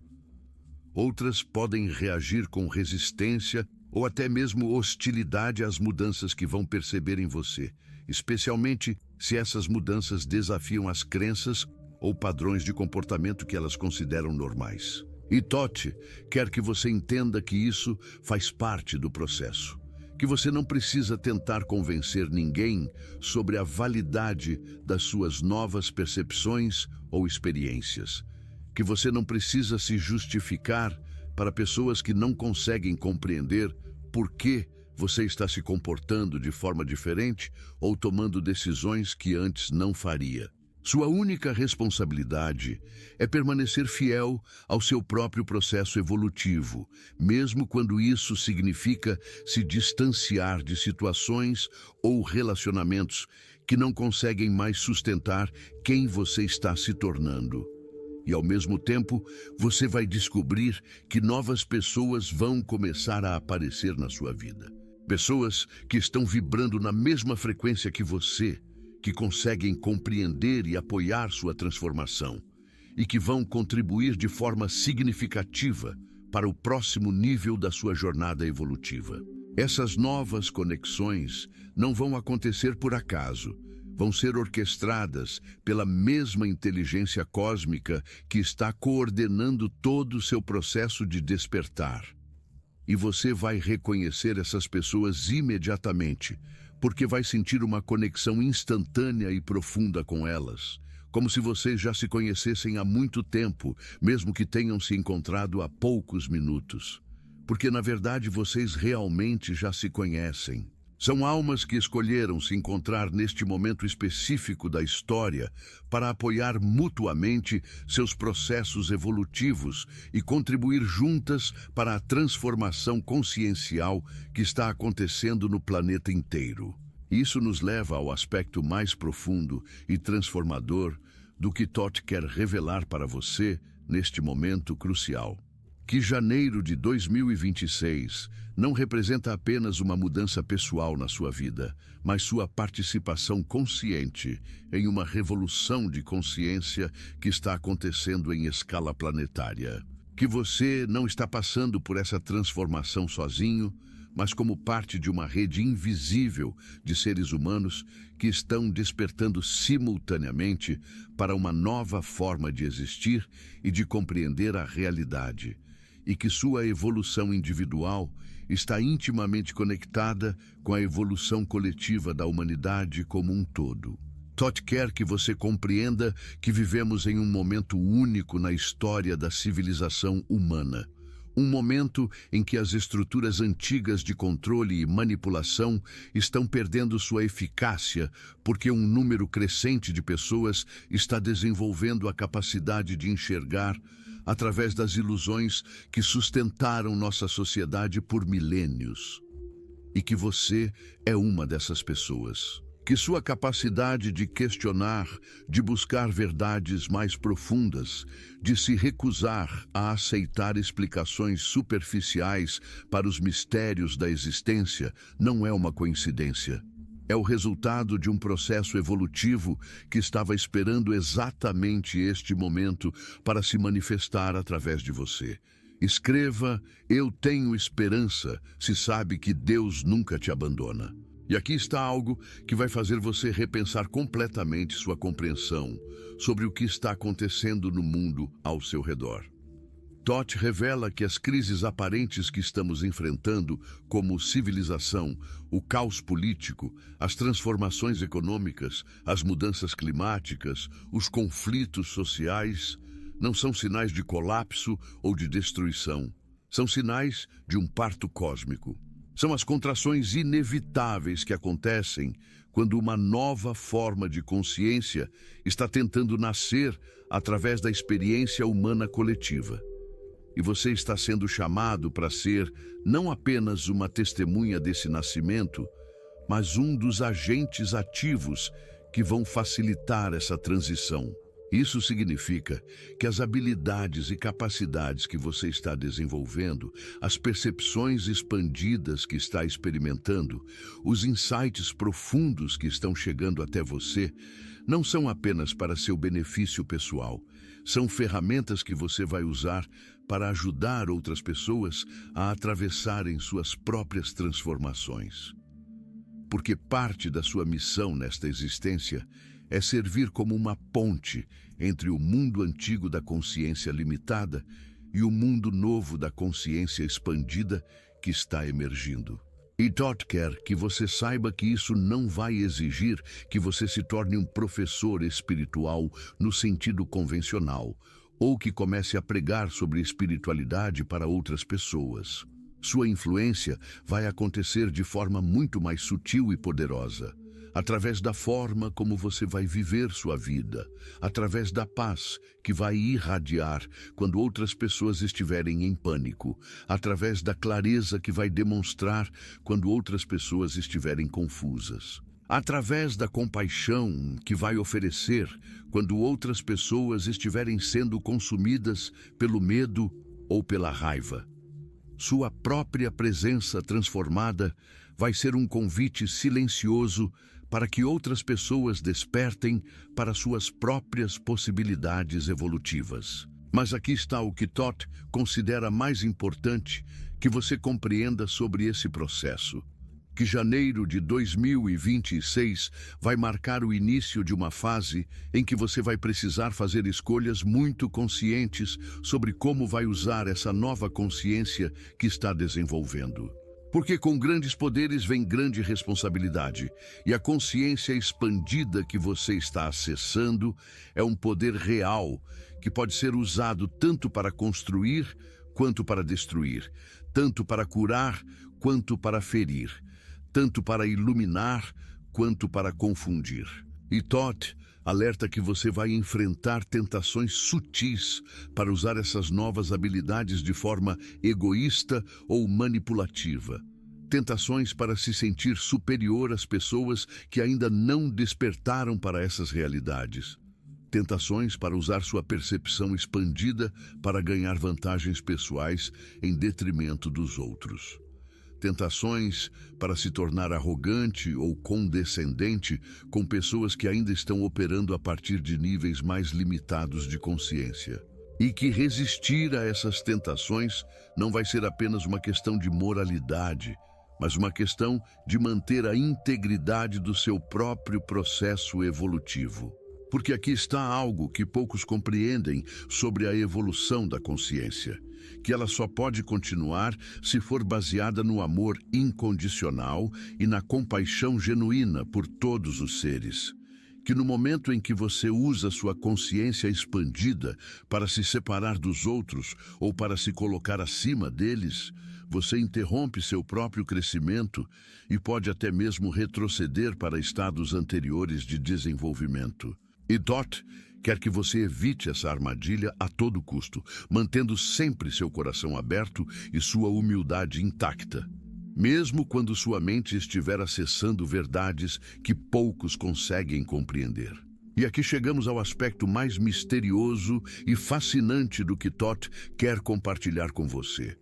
Outras podem reagir com resistência ou até mesmo hostilidade às mudanças que vão perceber em você, especialmente se essas mudanças desafiam as crenças ou padrões de comportamento que elas consideram normais. E Todd quer que você entenda que isso faz parte do processo, que você não precisa tentar convencer ninguém sobre a validade das suas novas percepções ou experiências, que você não precisa se justificar para pessoas que não conseguem compreender por que você está se comportando de forma diferente ou tomando decisões que antes não faria. Sua única responsabilidade é permanecer fiel ao seu próprio processo evolutivo, mesmo quando isso significa se distanciar de situações ou relacionamentos que não conseguem mais sustentar quem você está se tornando. E, ao mesmo tempo, você vai descobrir que novas pessoas vão começar a aparecer na sua vida. Pessoas que estão vibrando na mesma frequência que você, que conseguem compreender e apoiar sua transformação e que vão contribuir de forma significativa para o próximo nível da sua jornada evolutiva. Essas novas conexões não vão acontecer por acaso. Vão ser orquestradas pela mesma inteligência cósmica que está coordenando todo o seu processo de despertar. E você vai reconhecer essas pessoas imediatamente, porque vai sentir uma conexão instantânea e profunda com elas, como se vocês já se conhecessem há muito tempo, mesmo que tenham se encontrado há poucos minutos. Porque, na verdade, vocês realmente já se conhecem. São almas que escolheram se encontrar neste momento específico da história para apoiar mutuamente seus processos evolutivos e contribuir juntas para a transformação consciencial que está acontecendo no planeta inteiro. Isso nos leva ao aspecto mais profundo e transformador do que Todd quer revelar para você neste momento crucial. Que janeiro de 2026 não representa apenas uma mudança pessoal na sua vida, mas sua participação consciente em uma revolução de consciência que está acontecendo em escala planetária. Que você não está passando por essa transformação sozinho, mas como parte de uma rede invisível de seres humanos que estão despertando simultaneamente para uma nova forma de existir e de compreender a realidade. E que sua evolução individual está intimamente conectada com a evolução coletiva da humanidade como um todo. Todd quer que você compreenda que vivemos em um momento único na história da civilização humana. Um momento em que as estruturas antigas de controle e manipulação estão perdendo sua eficácia porque um número crescente de pessoas está desenvolvendo a capacidade de enxergar através das ilusões que sustentaram nossa sociedade por milênios. E que você é uma dessas pessoas. Que sua capacidade de questionar, de buscar verdades mais profundas, de se recusar a aceitar explicações superficiais para os mistérios da existência não é uma coincidência. É o resultado de um processo evolutivo que estava esperando exatamente este momento para se manifestar através de você. Escreva: "Eu tenho esperança", se sabe que Deus nunca te abandona. E aqui está algo que vai fazer você repensar completamente sua compreensão sobre o que está acontecendo no mundo ao seu redor. Todd revela que as crises aparentes que estamos enfrentando, como civilização, o caos político, as transformações econômicas, as mudanças climáticas, os conflitos sociais, não são sinais de colapso ou de destruição. São sinais de um parto cósmico. São as contrações inevitáveis que acontecem quando uma nova forma de consciência está tentando nascer através da experiência humana coletiva. E você está sendo chamado para ser não apenas uma testemunha desse nascimento, mas um dos agentes ativos que vão facilitar essa transição. Isso significa que as habilidades e capacidades que você está desenvolvendo, as percepções expandidas que está experimentando, os insights profundos que estão chegando até você, não são apenas para seu benefício pessoal. São ferramentas que você vai usar para ajudar outras pessoas a atravessarem suas próprias transformações. porque parte da sua missão nesta existência é servir como uma ponte entre o mundo antigo da consciência limitada e o mundo novo da consciência expandida que está emergindo. E Todd quer que você saiba que isso não vai exigir que você se torne um professor espiritual no sentido convencional, ou que comece a pregar sobre espiritualidade para outras pessoas. Sua influência vai acontecer de forma muito mais sutil e poderosa, através da forma como você vai viver sua vida, através da paz que vai irradiar quando outras pessoas estiverem em pânico, através da clareza que vai demonstrar quando outras pessoas estiverem confusas, através da compaixão que vai oferecer quando outras pessoas estiverem sendo consumidas pelo medo ou pela raiva. Sua própria presença transformada vai ser um convite silencioso para que outras pessoas despertem para suas próprias possibilidades evolutivas. Mas aqui está o que Todd considera mais importante que você compreenda sobre esse processo. Que janeiro de 2026 vai marcar o início de uma fase em que você vai precisar fazer escolhas muito conscientes sobre como vai usar essa nova consciência que está desenvolvendo. Porque com grandes poderes vem grande responsabilidade, e a consciência expandida que você está acessando é um poder real que pode ser usado tanto para construir quanto para destruir, tanto para curar quanto para ferir, tanto para iluminar quanto para confundir. E Todd alerta que você vai enfrentar tentações sutis para usar essas novas habilidades de forma egoísta ou manipulativa. Tentações para se sentir superior às pessoas que ainda não despertaram para essas realidades. Tentações para usar sua percepção expandida para ganhar vantagens pessoais em detrimento dos outros. Tentações para se tornar arrogante ou condescendente com pessoas que ainda estão operando a partir de níveis mais limitados de consciência. E que resistir a essas tentações não vai ser apenas uma questão de moralidade, mas uma questão de manter a integridade do seu próprio processo evolutivo. Porque aqui está algo que poucos compreendem sobre a evolução da consciência, que ela só pode continuar se for baseada no amor incondicional e na compaixão genuína por todos os seres. Que no momento em que você usa sua consciência expandida para se separar dos outros ou para se colocar acima deles, você interrompe seu próprio crescimento e pode até mesmo retroceder para estados anteriores de desenvolvimento. E Todd quer que você evite essa armadilha a todo custo, mantendo sempre seu coração aberto e sua humildade intacta, mesmo quando sua mente estiver acessando verdades que poucos conseguem compreender. E aqui chegamos ao aspecto mais misterioso e fascinante do que Todd quer compartilhar com você.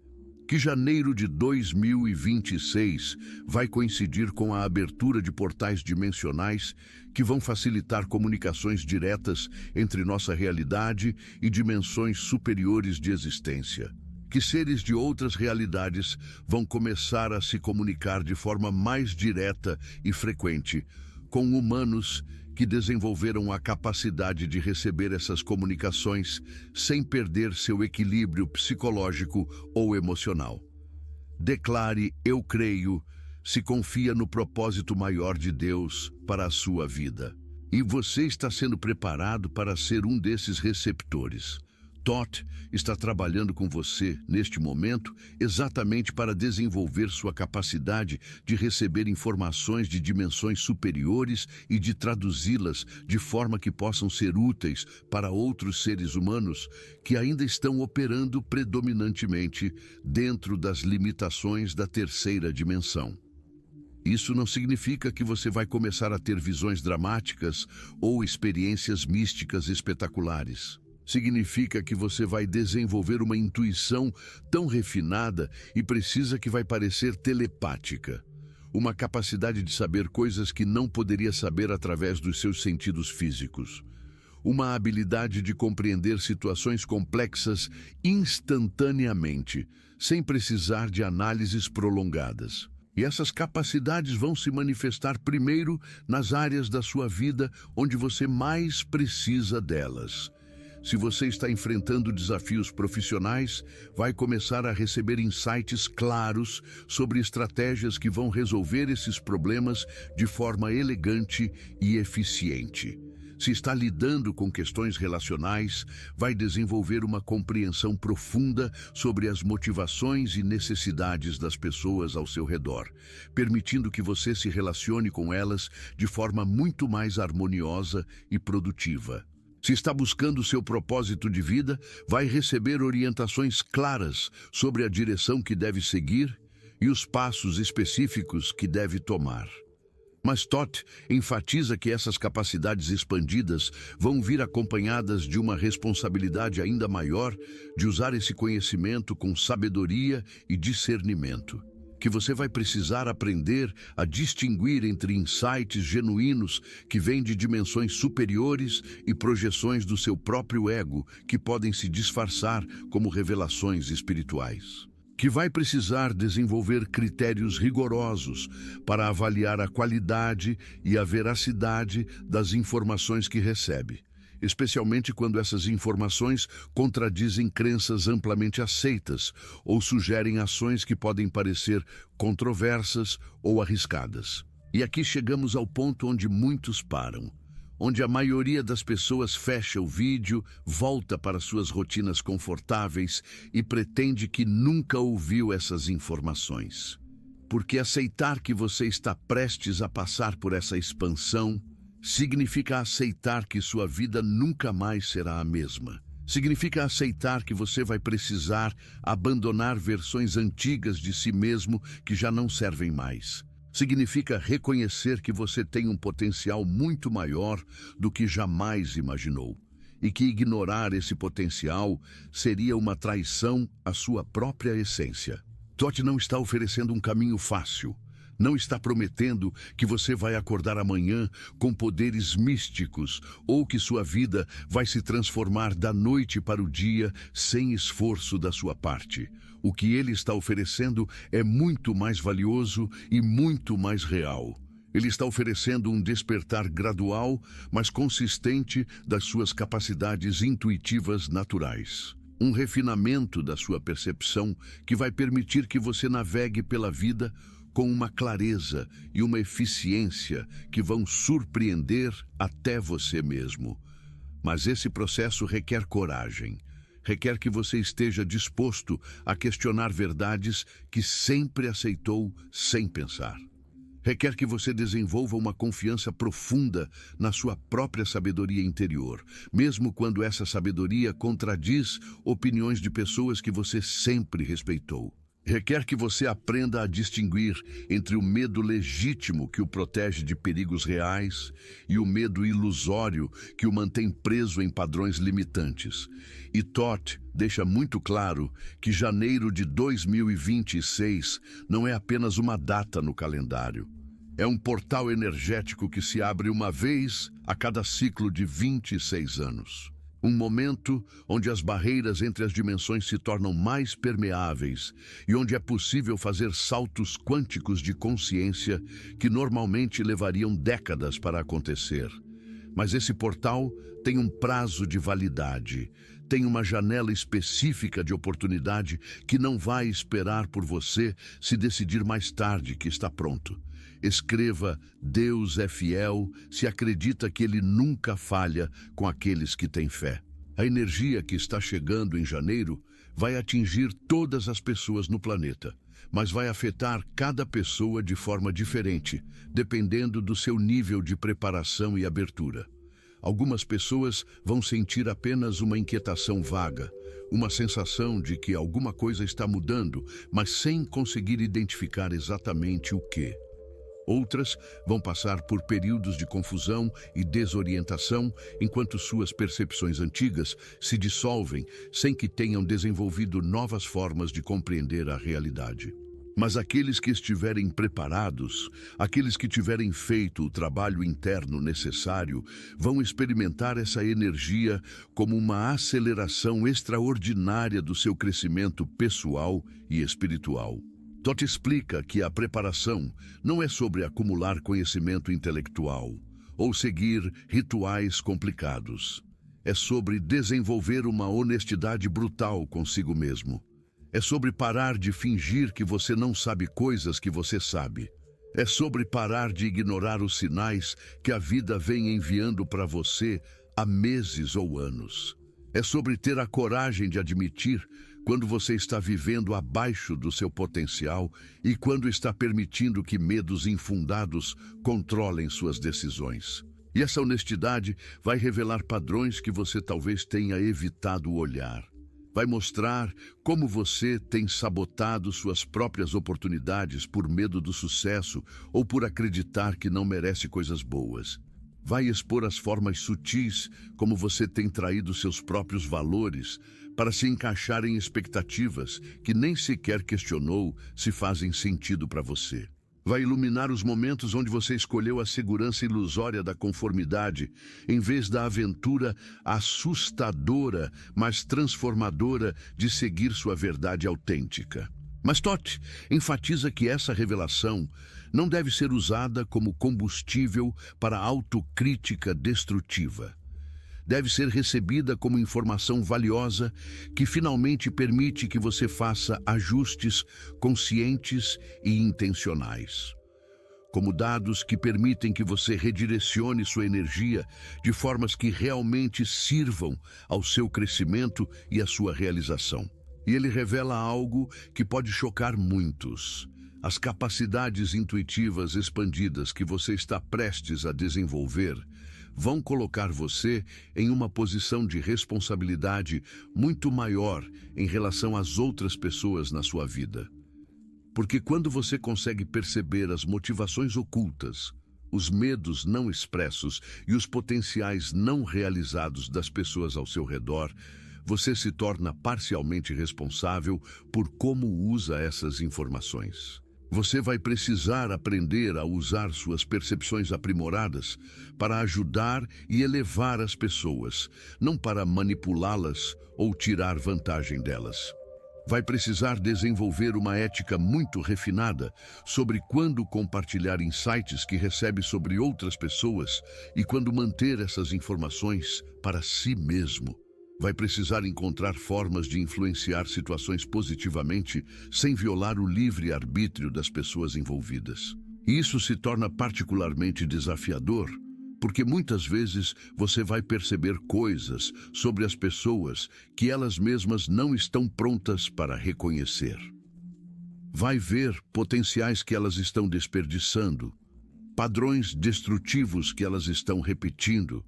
Que janeiro de 2026 vai coincidir com a abertura de portais dimensionais que vão facilitar comunicações diretas entre nossa realidade e dimensões superiores de existência. Que seres de outras realidades vão começar a se comunicar de forma mais direta e frequente com humanos que desenvolveram a capacidade de receber essas comunicações sem perder seu equilíbrio psicológico ou emocional. Declare "eu creio", se confia no propósito maior de Deus para a sua vida. E você está sendo preparado para ser um desses receptores. Todd está trabalhando com você, neste momento, exatamente para desenvolver sua capacidade de receber informações de dimensões superiores e de traduzi-las de forma que possam ser úteis para outros seres humanos que ainda estão operando predominantemente dentro das limitações da terceira dimensão. Isso não significa que você vai começar a ter visões dramáticas ou experiências místicas espetaculares. Significa que você vai desenvolver uma intuição tão refinada e precisa que vai parecer telepática. Uma capacidade de saber coisas que não poderia saber através dos seus sentidos físicos. Uma habilidade de compreender situações complexas instantaneamente, sem precisar de análises prolongadas. E essas capacidades vão se manifestar primeiro nas áreas da sua vida onde você mais precisa delas. Se você está enfrentando desafios profissionais, vai começar a receber insights claros sobre estratégias que vão resolver esses problemas de forma elegante e eficiente. Se está lidando com questões relacionais, vai desenvolver uma compreensão profunda sobre as motivações e necessidades das pessoas ao seu redor, permitindo que você se relacione com elas de forma muito mais harmoniosa e produtiva. Se está buscando seu propósito de vida, vai receber orientações claras sobre a direção que deve seguir e os passos específicos que deve tomar. Mas Toth enfatiza que essas capacidades expandidas vão vir acompanhadas de uma responsabilidade ainda maior de usar esse conhecimento com sabedoria e discernimento. Que você vai precisar aprender a distinguir entre insights genuínos que vêm de dimensões superiores e projeções do seu próprio ego que podem se disfarçar como revelações espirituais. Que vai precisar desenvolver critérios rigorosos para avaliar a qualidade e a veracidade das informações que recebe, especialmente quando essas informações contradizem crenças amplamente aceitas ou sugerem ações que podem parecer controversas ou arriscadas. E aqui chegamos ao ponto onde muitos param, onde a maioria das pessoas fecha o vídeo, volta para suas rotinas confortáveis e pretende que nunca ouviu essas informações. Porque aceitar que você está prestes a passar por essa expansão significa aceitar que sua vida nunca mais será a mesma. Significa aceitar que você vai precisar abandonar versões antigas de si mesmo que já não servem mais. Significa reconhecer que você tem um potencial muito maior do que jamais imaginou. E que ignorar esse potencial seria uma traição à sua própria essência. Toth não está oferecendo um caminho fácil. Não está prometendo que você vai acordar amanhã com poderes místicos ou que sua vida vai se transformar da noite para o dia sem esforço da sua parte. O que ele está oferecendo é muito mais valioso e muito mais real. Ele está oferecendo um despertar gradual, mas consistente das suas capacidades intuitivas naturais. Um refinamento da sua percepção que vai permitir que você navegue pela vida com uma clareza e uma eficiência que vão surpreender até você mesmo. Mas esse processo requer coragem, requer que você esteja disposto a questionar verdades que sempre aceitou sem pensar. Requer que você desenvolva uma confiança profunda na sua própria sabedoria interior, mesmo quando essa sabedoria contradiz opiniões de pessoas que você sempre respeitou. Requer que você aprenda a distinguir entre o medo legítimo que o protege de perigos reais e o medo ilusório que o mantém preso em padrões limitantes. E Toth deixa muito claro que janeiro de 2026 não é apenas uma data no calendário. É um portal energético que se abre uma vez a cada ciclo de 26 anos. Um momento onde as barreiras entre as dimensões se tornam mais permeáveis e onde é possível fazer saltos quânticos de consciência que normalmente levariam décadas para acontecer. Mas esse portal tem um prazo de validade, tem uma janela específica de oportunidade que não vai esperar por você se decidir mais tarde que está pronto. Escreva: Deus é fiel se acredita que Ele nunca falha com aqueles que têm fé. A energia que está chegando em janeiro vai atingir todas as pessoas no planeta, mas vai afetar cada pessoa de forma diferente, dependendo do seu nível de preparação e abertura. Algumas pessoas vão sentir apenas uma inquietação vaga, uma sensação de que alguma coisa está mudando, mas sem conseguir identificar exatamente o quê. Outras vão passar por períodos de confusão e desorientação, enquanto suas percepções antigas se dissolvem sem que tenham desenvolvido novas formas de compreender a realidade. Mas aqueles que estiverem preparados, aqueles que tiverem feito o trabalho interno necessário, vão experimentar essa energia como uma aceleração extraordinária do seu crescimento pessoal e espiritual. Todd explica que a preparação não é sobre acumular conhecimento intelectual ou seguir rituais complicados. É sobre desenvolver uma honestidade brutal consigo mesmo. É sobre parar de fingir que você não sabe coisas que você sabe. É sobre parar de ignorar os sinais que a vida vem enviando para você há meses ou anos. É sobre ter a coragem de admitir quando você está vivendo abaixo do seu potencial e quando está permitindo que medos infundados controlem suas decisões. E essa honestidade vai revelar padrões que você talvez tenha evitado olhar. Vai mostrar como você tem sabotado suas próprias oportunidades por medo do sucesso ou por acreditar que não merece coisas boas. Vai expor as formas sutis como você tem traído seus próprios valores para se encaixar em expectativas que nem sequer questionou se fazem sentido para você. Vai iluminar os momentos onde você escolheu a segurança ilusória da conformidade, em vez da aventura assustadora, mas transformadora de seguir sua verdade autêntica. Mas Todd enfatiza que essa revelação não deve ser usada como combustível para autocrítica destrutiva. Deve ser recebida como informação valiosa que finalmente permite que você faça ajustes conscientes e intencionais. Como dados que permitem que você redirecione sua energia de formas que realmente sirvam ao seu crescimento e à sua realização. E ele revela algo que pode chocar muitos. As capacidades intuitivas expandidas que você está prestes a desenvolver vão colocar você em uma posição de responsabilidade muito maior em relação às outras pessoas na sua vida. Porque quando você consegue perceber as motivações ocultas, os medos não expressos e os potenciais não realizados das pessoas ao seu redor, você se torna parcialmente responsável por como usa essas informações. Você vai precisar aprender a usar suas percepções aprimoradas para ajudar e elevar as pessoas, não para manipulá-las ou tirar vantagem delas. Vai precisar desenvolver uma ética muito refinada sobre quando compartilhar insights que recebe sobre outras pessoas e quando manter essas informações para si mesmo. Vai precisar encontrar formas de influenciar situações positivamente sem violar o livre-arbítrio das pessoas envolvidas. E isso se torna particularmente desafiador, porque muitas vezes você vai perceber coisas sobre as pessoas que elas mesmas não estão prontas para reconhecer. Vai ver potenciais que elas estão desperdiçando, padrões destrutivos que elas estão repetindo,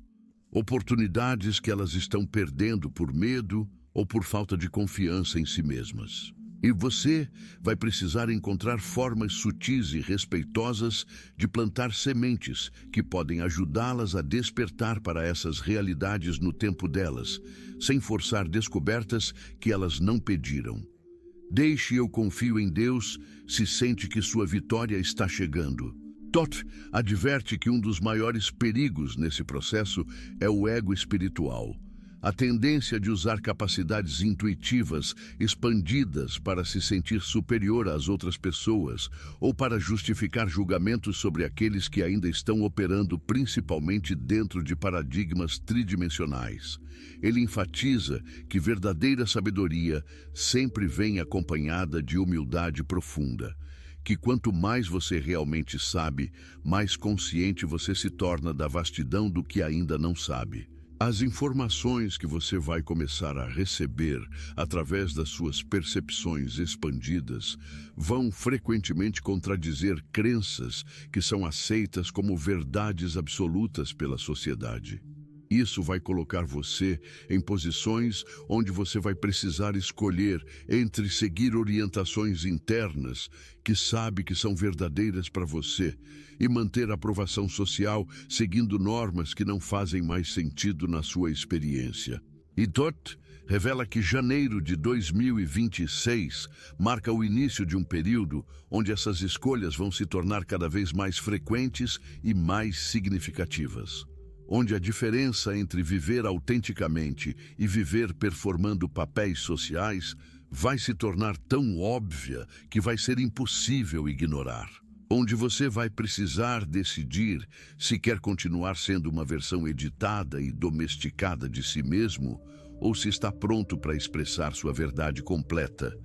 oportunidades que elas estão perdendo por medo ou por falta de confiança em si mesmas. E você vai precisar encontrar formas sutis e respeitosas de plantar sementes que podem ajudá-las a despertar para essas realidades no tempo delas, sem forçar descobertas que elas não pediram. Deixe eu confio em Deus se sente que sua vitória está chegando. Todd adverte que um dos maiores perigos nesse processo é o ego espiritual, a tendência de usar capacidades intuitivas expandidas para se sentir superior às outras pessoas ou para justificar julgamentos sobre aqueles que ainda estão operando principalmente dentro de paradigmas tridimensionais. Ele enfatiza que verdadeira sabedoria sempre vem acompanhada de humildade profunda, que quanto mais você realmente sabe, mais consciente você se torna da vastidão do que ainda não sabe. As informações que você vai começar a receber através das suas percepções expandidas vão frequentemente contradizer crenças que são aceitas como verdades absolutas pela sociedade. Isso vai colocar você em posições onde você vai precisar escolher entre seguir orientações internas que sabe que são verdadeiras para você e manter a aprovação social seguindo normas que não fazem mais sentido na sua experiência. E Todd revela que janeiro de 2026 marca o início de um período onde essas escolhas vão se tornar cada vez mais frequentes e mais significativas, onde a diferença entre viver autenticamente e viver performando papéis sociais vai se tornar tão óbvia que vai ser impossível ignorar. Onde você vai precisar decidir se quer continuar sendo uma versão editada e domesticada de si mesmo ou se está pronto para expressar sua verdade completa,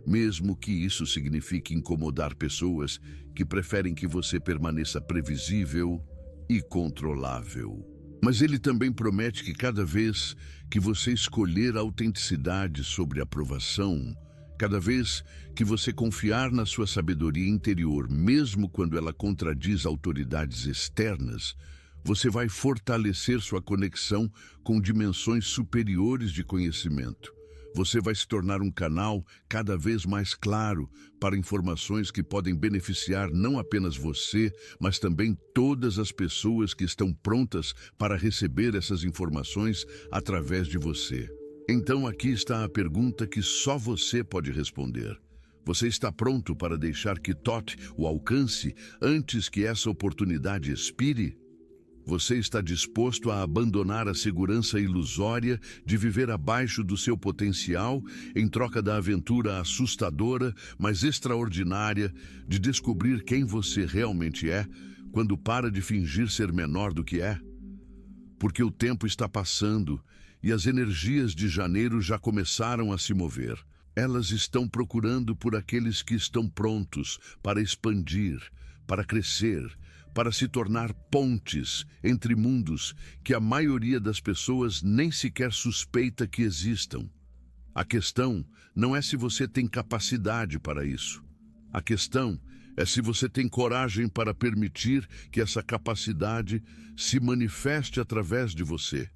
mesmo que isso signifique incomodar pessoas que preferem que você permaneça previsível e controlável. Mas ele também promete que cada vez que você escolher a autenticidade sobre a aprovação, cada vez que você confiar na sua sabedoria interior, mesmo quando ela contradiz autoridades externas, você vai fortalecer sua conexão com dimensões superiores de conhecimento. Você vai se tornar um canal cada vez mais claro para informações que podem beneficiar não apenas você, mas também todas as pessoas que estão prontas para receber essas informações através de você. Então aqui está a pergunta que só você pode responder. Você está pronto para deixar que Thoth o alcance antes que essa oportunidade expire? Você está disposto a abandonar a segurança ilusória de viver abaixo do seu potencial em troca da aventura assustadora, mas extraordinária de descobrir quem você realmente é quando para de fingir ser menor do que é? Porque o tempo está passando e as energias de janeiro já começaram a se mover. Elas estão procurando por aqueles que estão prontos para expandir, para crescer, para se tornar pontes entre mundos que a maioria das pessoas nem sequer suspeita que existam. A questão não é se você tem capacidade para isso. A questão é se você tem coragem para permitir que essa capacidade se manifeste através de você.